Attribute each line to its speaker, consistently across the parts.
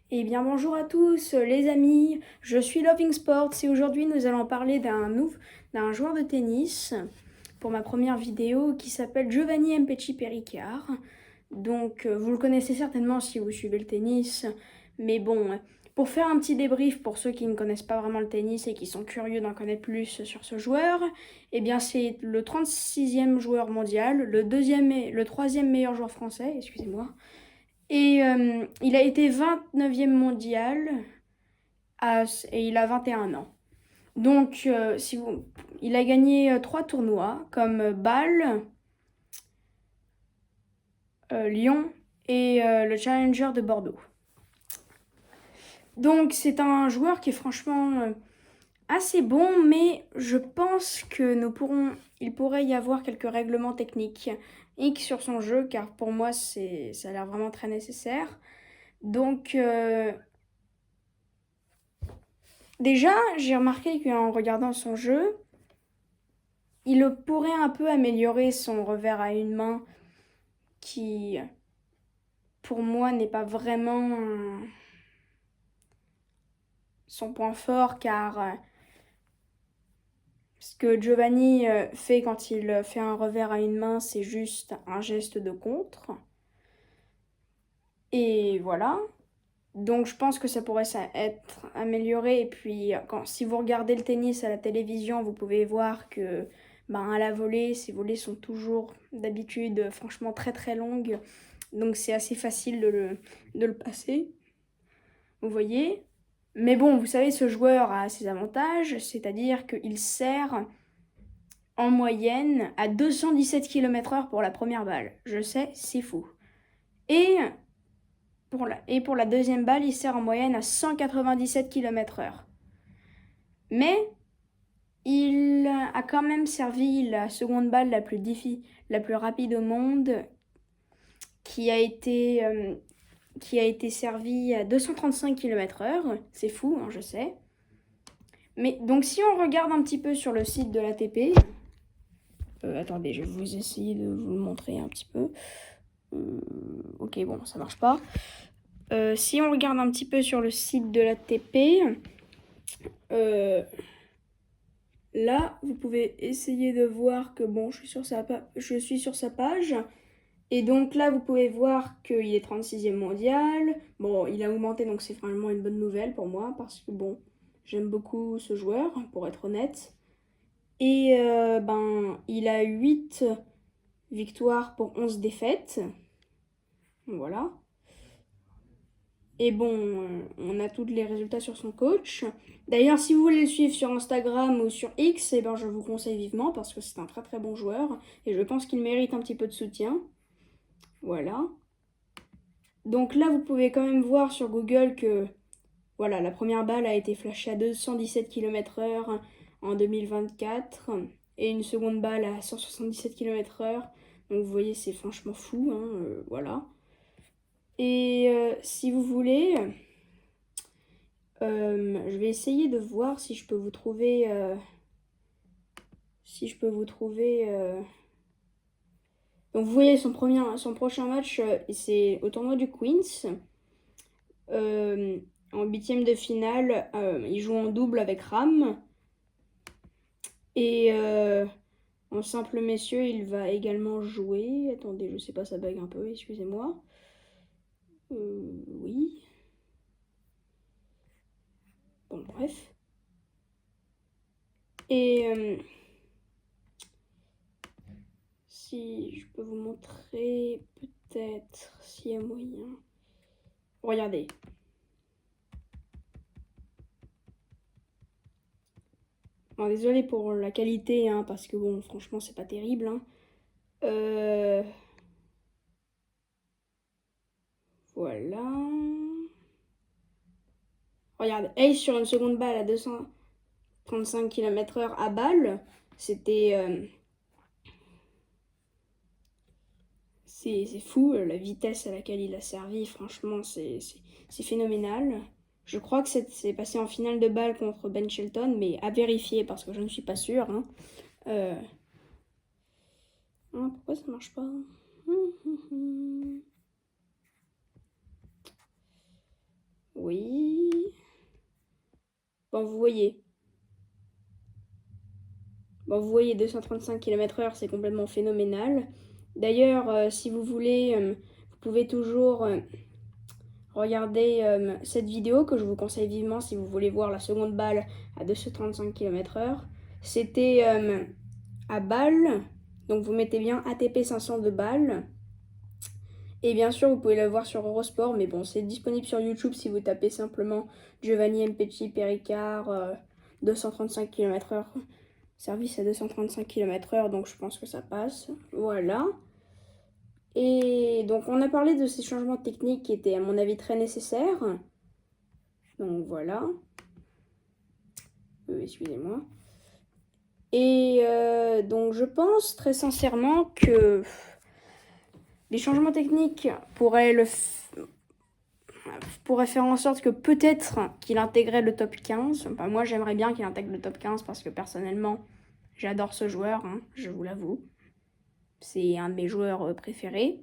Speaker 1: Eh bien bonjour à tous les amis, je suis Loving Sports et aujourd'hui nous allons parler d'un joueur de tennis pour ma première vidéo qui s'appelle Giovanni Mpetshi Pericard. Donc vous le connaissez certainement si vous suivez le tennis, mais bon, pour faire un petit débrief pour ceux qui ne connaissent pas vraiment le tennis et qui sont curieux d'en connaître plus sur ce joueur, eh bien c'est le 36e joueur mondial, le troisième meilleur joueur français, excusez-moi. Et il a été 29e mondial et il a 21 ans. Donc, il a gagné 3 tournois comme Bâle, Lyon et le Challenger de Bordeaux. Donc, c'est un joueur qui est franchement assez bon, mais je pense que il pourrait y avoir quelques règlements techniques sur son jeu, car pour moi, ça a l'air vraiment très nécessaire. Donc, déjà, j'ai remarqué qu'en regardant son jeu, il pourrait un peu améliorer son revers à une main qui, pour moi, n'est pas vraiment son point fort car ce que Giovanni fait quand il fait un revers à une main, c'est juste un geste de contre. Et voilà. Donc je pense que ça pourrait être amélioré. Et puis si vous regardez le tennis à la télévision, vous pouvez voir que à la volée, ces volées sont toujours d'habitude franchement très très longues. Donc c'est assez facile de le passer. Vous voyez? Mais bon, vous savez, ce joueur a ses avantages, c'est-à-dire qu'il sert en moyenne à 217 km/h pour la première balle. Je sais, c'est fou. Et pour la deuxième balle, il sert en moyenne à 197 km/h. Mais il a quand même servi la seconde balle la plus rapide au monde, qui a été servie à 235 km/h. C'est fou, hein, je sais. Mais donc si on regarde un petit peu sur le site de l'ATP, attendez, je vais vous essayer de vous le montrer un petit peu. Ok, bon, ça marche pas. Si on regarde un petit peu sur le site de l'ATP, là, vous pouvez essayer de voir que bon, je suis sur sa page. Et donc là, vous pouvez voir qu'il est 36e mondial. Bon, il a augmenté, donc c'est vraiment une bonne nouvelle pour moi, parce que bon, j'aime beaucoup ce joueur, pour être honnête. Et il a 8 victoires pour 11 défaites. Voilà. Et bon, on a tous les résultats sur son coach. D'ailleurs, si vous voulez le suivre sur Instagram ou sur X, eh ben, je vous conseille vivement parce que c'est un très très bon joueur et je pense qu'il mérite un petit peu de soutien. Voilà. Donc là, vous pouvez quand même voir sur Google que voilà, la première balle a été flashée à 217 km/h en 2024 et une seconde balle à 177 km/h. Donc vous voyez, c'est franchement fou, hein, voilà. Et si vous voulez, je vais essayer de voir si je peux vous trouver, Donc vous voyez son prochain match, c'est au tournoi du Queens. En huitième de finale, il joue en double avec Ram. Et en simple messieurs, il va également jouer. Attendez, je sais pas, ça bug un peu, excusez-moi. Oui. Bon, bref. Et si je peux vous montrer, peut-être, s'il y a moyen. Regardez. Bon, désolé pour la qualité, hein, parce que bon, franchement, c'est pas terrible. Hein. Voilà. Regarde, ace sur une seconde balle à 235 km/h à balle. C'était. C'est fou, la vitesse à laquelle il a servi, franchement, c'est phénoménal. Je crois que c'est passé en finale de balle contre Ben Shelton, mais à vérifier parce que je ne suis pas sûre. Hein. Pourquoi ça marche pas? Oui, Bon, vous voyez. Bon, vous voyez, 235 km/h, c'est complètement phénoménal. D'ailleurs, si vous voulez, vous pouvez toujours regarder cette vidéo que je vous conseille vivement si vous voulez voir la seconde balle à 235 km/h. C'était à Bâle, donc vous mettez bien ATP 500 de Bâle. Et bien sûr, vous pouvez la voir sur Eurosport, mais bon, c'est disponible sur YouTube si vous tapez simplement Giovanni Mpecci Péricard 235 km/h. Service à 235 km/h, donc je pense que ça passe. Voilà. Et donc, on a parlé de ces changements techniques qui étaient, à mon avis, très nécessaires. Donc, voilà. Excusez-moi. Et donc, je pense très sincèrement que les changements techniques pourraient faire en sorte que peut-être qu'il intégrait le top 15. Enfin, moi, j'aimerais bien qu'il intègre le top 15 parce que personnellement, j'adore ce joueur, hein, je vous l'avoue. C'est un de mes joueurs préférés.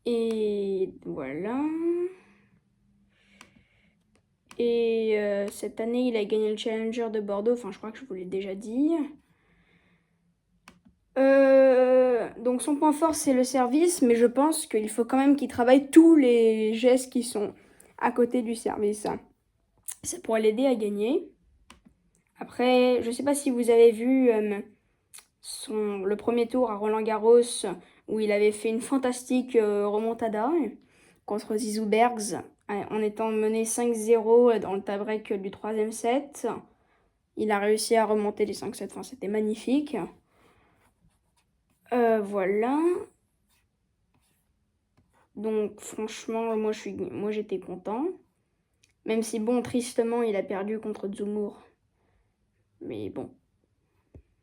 Speaker 1: Et voilà. Et cette année, il a gagné le Challenger de Bordeaux. Enfin, je crois que je vous l'ai déjà dit. Donc son point fort, c'est le service, mais je pense qu'il faut quand même qu'il travaille tous les gestes qui sont à côté du service. Ça pourrait l'aider à gagner. Après, je ne sais pas si vous avez vu le premier tour à Roland-Garros où il avait fait une fantastique remontada contre Zizou Bergs en étant mené 5-0 dans le tie-break du 3e set. Il a réussi à remonter les 5-7, enfin, c'était magnifique. Voilà. Donc franchement, moi j'étais content. Même si bon, tristement, il a perdu contre Zoumour. Mais bon,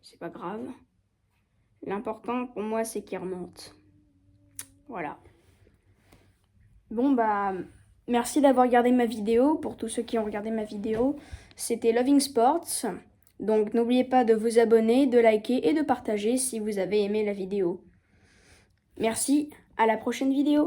Speaker 1: c'est pas grave. L'important pour moi, c'est qu'il remonte. Voilà. Bon bah, merci d'avoir regardé ma vidéo. Pour tous ceux qui ont regardé ma vidéo, c'était Loving Sports. Donc n'oubliez pas de vous abonner, de liker et de partager si vous avez aimé la vidéo. Merci, à la prochaine vidéo.